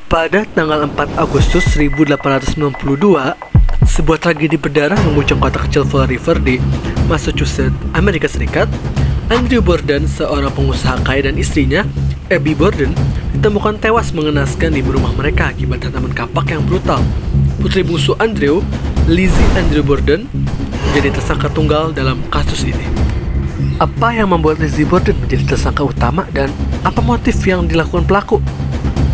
Pada tanggal 4 Agustus 1892, sebuah tragedi berdarah mengguncang kota kecil Fall River di Massachusetts, Amerika Serikat. Andrew Borden, seorang pengusaha kaya, dan istrinya, Abby Borden, ditemukan tewas mengenaskan di rumah mereka akibat hantaman kapak yang brutal. Putri bungsu Andrew, Lizzie Andrew Borden, menjadi tersangka tunggal dalam kasus ini. Apa yang membuat Lizzie Borden menjadi tersangka utama dan apa motif yang dilakukan pelaku?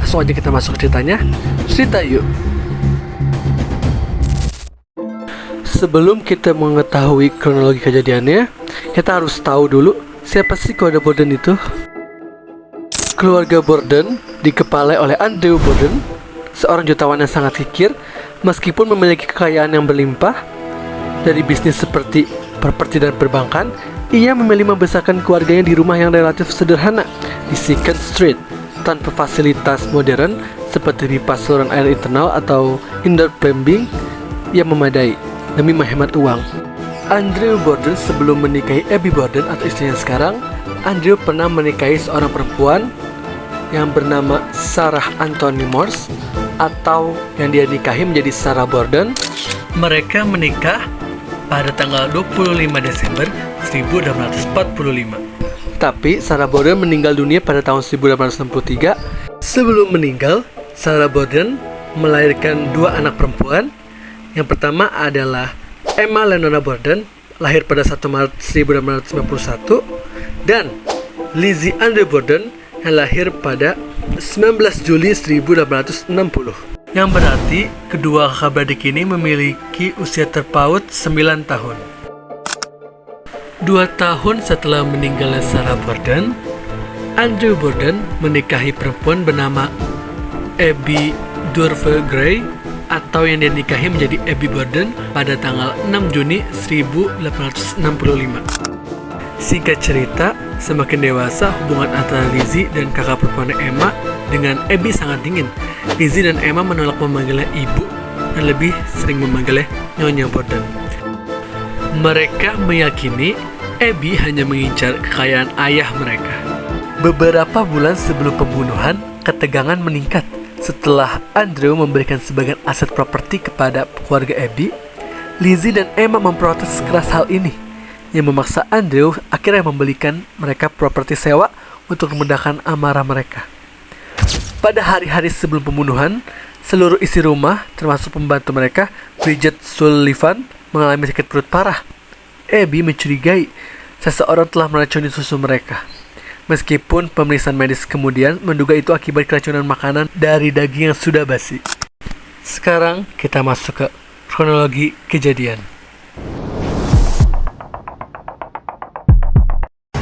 Langsung aja kita masuk ke ceritanya. Cerita yuk. Sebelum kita mengetahui kronologi kejadiannya, kita harus tahu dulu siapa sih keluarga Borden itu. Keluarga Borden dikepalai oleh Andrew Borden, seorang jutawan yang sangat kikir meskipun memiliki kekayaan yang berlimpah. Dari bisnis seperti properti dan perbankan, ia memilih membesarkan keluarganya di rumah yang relatif sederhana di Second Street, tanpa fasilitas modern seperti pipa saluran air internal atau indoor plumbing yang memadai demi menghemat uang. Andrew Borden sebelum menikahi Abby Borden atau istrinya sekarang, Andrew pernah menikahi seorang perempuan yang bernama Sarah Anthony Morse, atau yang dia nikahi menjadi Sarah Borden. Mereka menikah pada tanggal 25 Desember 1845. Tapi Sarah Borden meninggal dunia pada tahun 1863. Sebelum meninggal, Sarah Borden melahirkan dua anak perempuan. Yang pertama adalah Emma Lenora Borden, lahir pada 1 Maret 1891, dan Lizzie Andrew Borden yang lahir pada 19 Juli 1860. Yang berarti kedua kakak beradik ini memiliki usia terpaut 9 tahun. 2 tahun setelah meninggalnya Sarah Borden, Andrew Borden menikahi perempuan bernama Abby Durfee Gray, atau yang dia nikahi menjadi Abby Borden pada tanggal 6 Juni 1865. Singkat cerita, semakin dewasa hubungan antara Lizzie dan kakak perempuannya Emma dengan Abby sangat dingin. Lizzie dan Emma menolak memanggilnya ibu dan lebih sering memanggilnya Nyonya Borden. Mereka meyakini Abby hanya mengincar kekayaan ayah mereka. Beberapa bulan sebelum pembunuhan, ketegangan meningkat setelah Andrew memberikan sebagian aset properti kepada keluarga Abby. Lizzie dan Emma memprotes keras hal ini, yang memaksa Andrew akhirnya membelikan mereka properti sewa untuk memudahkan amarah mereka. Pada hari-hari sebelum pembunuhan, seluruh isi rumah, termasuk pembantu mereka, Bridget Sullivan, mengalami sakit perut parah. Abby mencurigai seseorang telah meracuni susu mereka. Meskipun pemeriksaan medis kemudian menduga itu akibat keracunan makanan dari daging yang sudah basi. Sekarang kita masuk ke kronologi kejadian.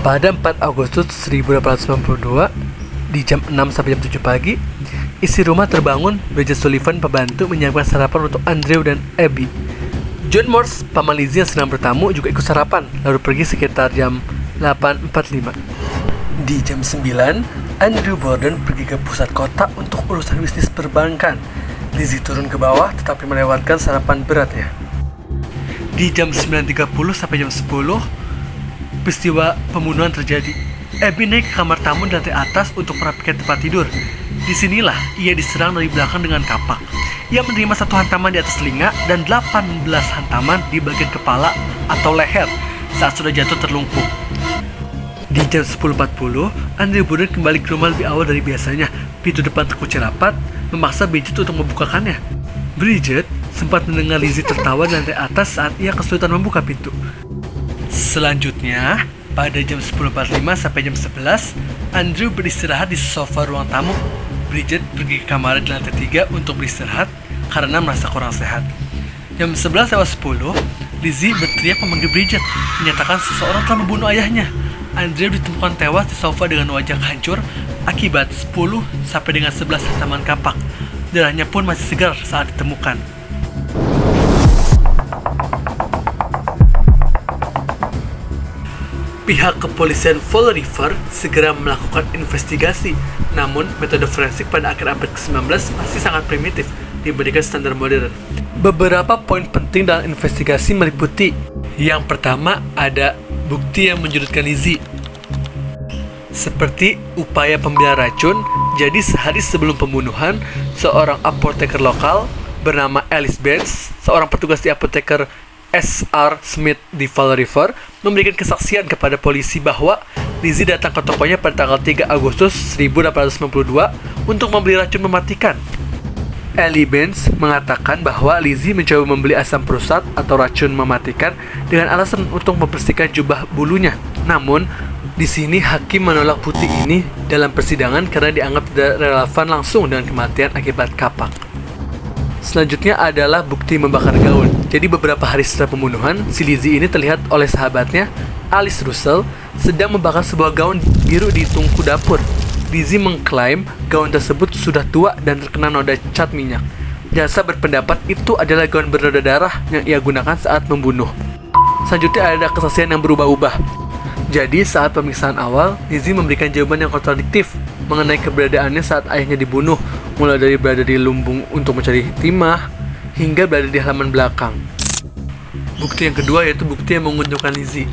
Pada 4 Agustus 1892, di jam 6 sampai jam 7 pagi, isi rumah terbangun. Bridget Sullivan, pembantu, menyiapkan sarapan untuk Andrew dan Abby. John Morse, paman Lizzie yang sedang bertamu, juga ikut sarapan, lalu pergi sekitar jam 8.45. Di jam 9, Andrew Borden pergi ke pusat kota untuk urusan bisnis perbankan. Lizzie turun ke bawah tetapi melewatkan sarapan beratnya. Di jam 9.30 sampai jam 10, peristiwa pembunuhan terjadi. Abby naik ke kamar tamu di lantai atas untuk merapikan tempat tidur. Disinilah ia diserang dari belakang dengan kapak. Ia menerima 1 hantaman di atas telinga dan 18 hantaman di bagian kepala atau leher saat sudah jatuh terlungkup. Di jam 10.40, Andrew Borden kembali ke rumah lebih awal dari biasanya. Pintu depan terkunci rapat, memaksa Bridget untuk membukakannya. Bridget sempat mendengar Lizzie tertawa di lantai atas saat ia kesulitan membuka pintu. Selanjutnya, pada jam 10.45 sampai jam 11, Andrew beristirahat di sofa ruang tamu. Bridget pergi ke kamar di lantai 3 untuk beristirahat karena merasa kurang sehat. Jam 11.10, Lizzie berteriak memanggil Bridget, menyatakan seseorang telah membunuh ayahnya. Andrew ditemukan tewas di sofa dengan wajah hancur akibat 10 sampai dengan 11 hantaman kapak. Darahnya pun masih segar saat ditemukan. Pihak kepolisian Fall River segera melakukan investigasi, namun metode forensik pada akhir abad ke-19 masih sangat primitif dibandingkan standar modern. Beberapa poin penting dalam investigasi meliputi: yang pertama, ada bukti yang menjurutkan Lizzie. seperti upaya pembelian racun. Jadi sehari sebelum pembunuhan, seorang apoteker lokal bernama Alice Benz, seorang petugas di apoteker S.R. Smith di Fall River, memberikan kesaksian kepada polisi bahwa Lizzie datang ke tokonya pada tanggal 3 Agustus 1892 untuk membeli racun mematikan. Ellie Benz mengatakan bahwa Lizzie mencoba membeli asam prusat atau racun mematikan dengan alasan untuk membersihkan jubah bulunya. Namun, di sini hakim menolak bukti ini dalam persidangan karena dianggap tidak relevan langsung dengan kematian akibat kapak. Selanjutnya adalah bukti membakar gaun. Jadi beberapa hari setelah pembunuhan, si Lizzie ini terlihat oleh sahabatnya, Alice Russell, sedang membakar sebuah gaun biru di tungku dapur. Lizzie mengklaim gaun tersebut sudah tua dan terkena noda cat minyak. Jaksa berpendapat itu adalah gaun bernoda darah yang ia gunakan saat membunuh. Selanjutnya ada kesaksian yang berubah-ubah. Jadi saat pemeriksaan awal, Lizzie memberikan jawaban yang kontradiktif mengenai keberadaannya saat ayahnya dibunuh, mulai dari berada di lumbung untuk mencari timah, hingga berada di halaman belakang. Bukti yang kedua yaitu bukti yang menguntungkan Lizzie.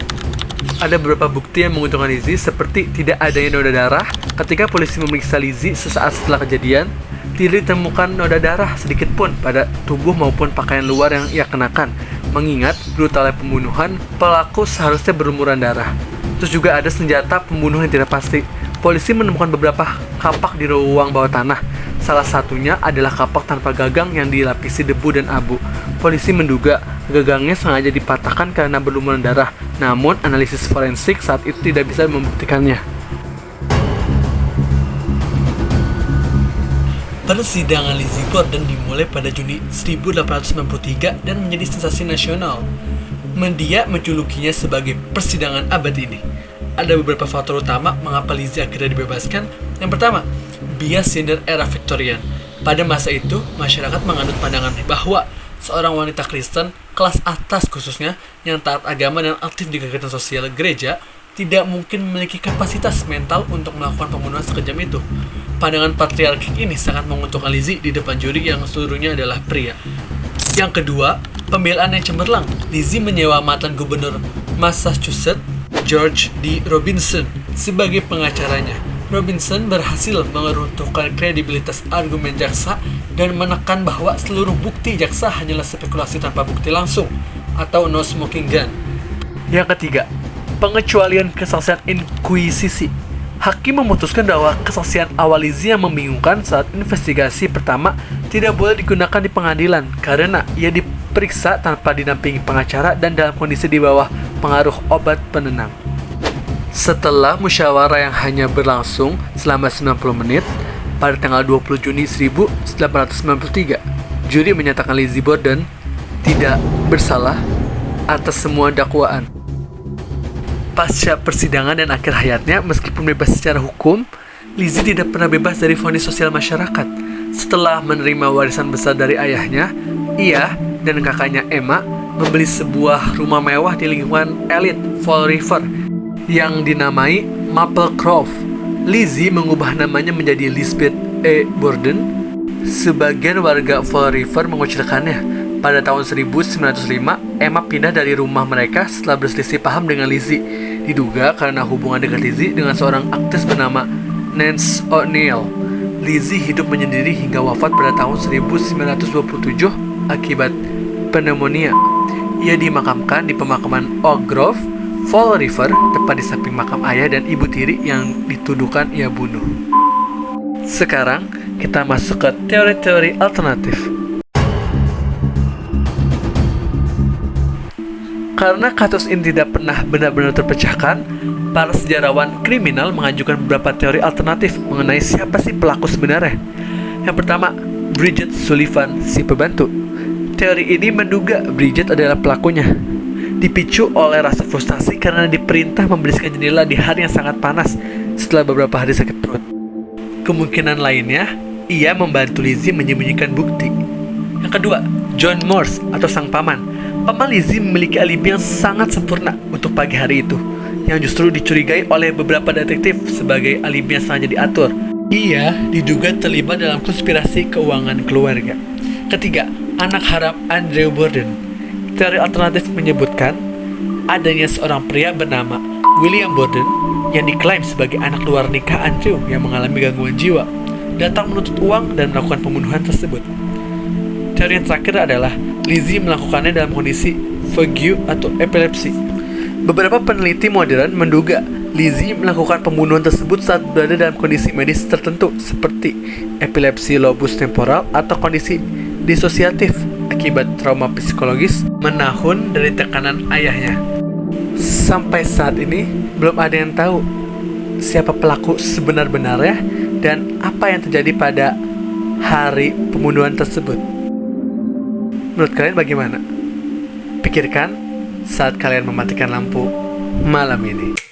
Ada beberapa bukti yang menguntungkan Lizzie, seperti tidak adanya noda darah. Ketika polisi memeriksa Lizzie sesaat setelah kejadian, tidak ditemukan noda darah sedikit pun pada tubuh maupun pakaian luar yang ia kenakan. Mengingat brutalnya pembunuhan, pelaku seharusnya berlumuran darah. Terus juga ada senjata pembunuh yang tidak pasti. Polisi menemukan beberapa kapak di ruang bawah tanah. Salah satunya adalah kapak tanpa gagang yang dilapisi debu dan abu. Polisi menduga gagangnya sengaja dipatahkan karena berlumuran darah. Namun, analisis forensik saat itu tidak bisa membuktikannya. Persidangan Lizzie Borden dimulai pada Juni 1893 dan menjadi sensasi nasional. Media menjulukinya sebagai persidangan abad ini. Ada beberapa faktor utama mengapa Lizzie akhirnya dibebaskan. Yang pertama, bias gender era Victorian. Pada masa itu, masyarakat menganut pandangan bahwa seorang wanita Kristen, kelas atas khususnya, yang taat agama dan aktif di kegiatan sosial gereja, tidak mungkin memiliki kapasitas mental untuk melakukan pembunuhan sekejam itu. Pandangan patriarki ini sangat menguntungkan Lizzie di depan juri yang seluruhnya adalah pria. Yang kedua, pembelaan yang cemerlang. Lizzie menyewa mantan gubernur Massachusetts, George D. Robinson, sebagai pengacaranya. Robinson berhasil meruntuhkan kredibilitas argumen jaksa dan menekan bahwa seluruh bukti jaksa hanyalah spekulasi tanpa bukti langsung atau no smoking gun. Yang ketiga, pengecualian kesaksian inkuisisi. Hakim memutuskan bahwa kesaksian awal Lizzie yang membingungkan saat investigasi pertama tidak boleh digunakan di pengadilan karena ia diperiksa tanpa didampingi pengacara dan dalam kondisi di bawah pengaruh obat penenang. Setelah musyawarah yang hanya berlangsung selama 90 menit, pada tanggal 20 Juni 1893, juri menyatakan Lizzie Borden tidak bersalah atas semua dakwaan. Pasca persidangan dan akhir hayatnya, meskipun bebas secara hukum, Lizzie tidak pernah bebas dari vonis sosial masyarakat. Setelah menerima warisan besar dari ayahnya, ia dan kakaknya Emma membeli sebuah rumah mewah di lingkungan elit Fall River yang dinamai Maple Grove. Lizzie mengubah namanya menjadi Elizabeth E. Borden. Sebagian warga Fall River mengucilkannya. Pada tahun 1905, Emma pindah dari rumah mereka setelah berselisih paham dengan Lizzie. Diduga karena hubungan dekat Lizzie dengan seorang aktris bernama Nance O'Neill. Lizzie hidup menyendiri hingga wafat pada tahun 1927 akibat pneumonia. Ia dimakamkan di pemakaman Oak Grove, Fall River, tepat di samping makam ayah dan ibu tiri yang dituduhkan ia bunuh. Sekarang kita masuk ke teori-teori alternatif. Karena kasus ini tidak pernah benar-benar terpecahkan, para sejarawan kriminal mengajukan beberapa teori alternatif mengenai siapa sih pelaku sebenarnya. Yang pertama, Bridget Sullivan, si pembantu. Teori ini menduga Bridget adalah pelakunya, dipicu oleh rasa frustasi karena diperintah membersihkan jendela di hari yang sangat panas setelah beberapa hari sakit perut. Kemungkinan lainnya, ia membantu Lizzie menyembunyikan bukti. Yang kedua, John Morse atau sang paman. Paman Lizzie memiliki alibi yang sangat sempurna untuk pagi hari itu, yang justru dicurigai oleh beberapa detektif sebagai alibi yang sengaja diatur. Ia diduga terlibat dalam konspirasi keuangan keluarga. Ketiga, anak haram Andrew Borden. Teori alternatif menyebutkan adanya seorang pria bernama William Borden yang diklaim sebagai anak luar nikah Andrew yang mengalami gangguan jiwa datang menuntut uang dan melakukan pembunuhan tersebut. Teori yang terakhir adalah Lizzie melakukannya dalam kondisi vague atau epilepsi. Beberapa peneliti modern menduga Lizzie melakukan pembunuhan tersebut saat berada dalam kondisi medis tertentu seperti epilepsi lobus temporal atau kondisi disosiatif akibat trauma psikologis menahun dari tekanan ayahnya. Sampai saat ini belum ada yang tahu siapa pelaku sebenar-benarnya dan apa yang terjadi pada hari pembunuhan tersebut. Menurut kalian bagaimana? Pikirkan saat kalian mematikan lampu malam ini.